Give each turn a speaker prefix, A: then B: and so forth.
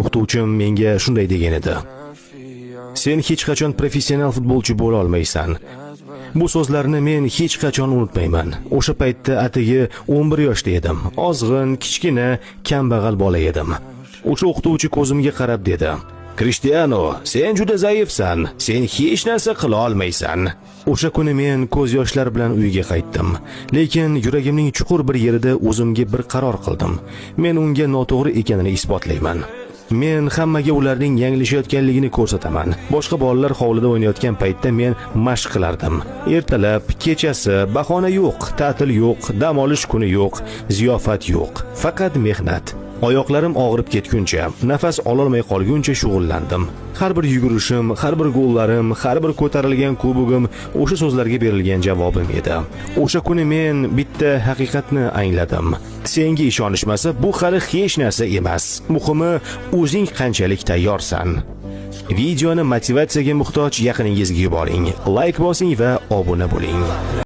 A: O'qituvchim menga shunday degan edi. Sen hech qachon professional futbolchi bo'la olmaysan. Bu so'zlarni men hech qachon unutmayman. O'sha paytda atigi 11 yoshda edim. Ozg'in, kichkina, kambag'al bola edim. O'sha o'qituvchi ko'zimga qarab dedi: "Cristiano, sen juda zaifsan. Sen hech narsa qila olmaysan." O'sha kuni men ko'z yoshlar bilan uyga qaytdim. Lekin yuragimning chuqur bir yerida o'zimga bir qaror qildim. Men unga noto'g'ri ekanini isbotlayman. Men hammaga ularning yanglishayotganligini ko'rsataman. Boshqa bolalar hovlida o'ynayotgan paytda men mashq qilardim. Ertalab, kechasi, bahona yo'q, ta'til yo'q, dam olish kuni yo'q, ziyofat yo'q. Faqat mehnat. Oyoqlarim og'rib ketguncha, nafas ololmay qolguncha shug'ullandim. Har bir yugurishim, har bir gollarim, har bir ko'tarilgan kubogim o'sha so'zlarga berilgan javobim edi. O'sha kuni men bitta haqiqatni angladim. Senga ishonishmasa, bu hali hech narsa emas. Muhimi, o'zing qanchalik tayyorsan. Videoni motivatsiyaga muhtoj yaqiningizga yuboring. Like bosing va obuna bo'ling.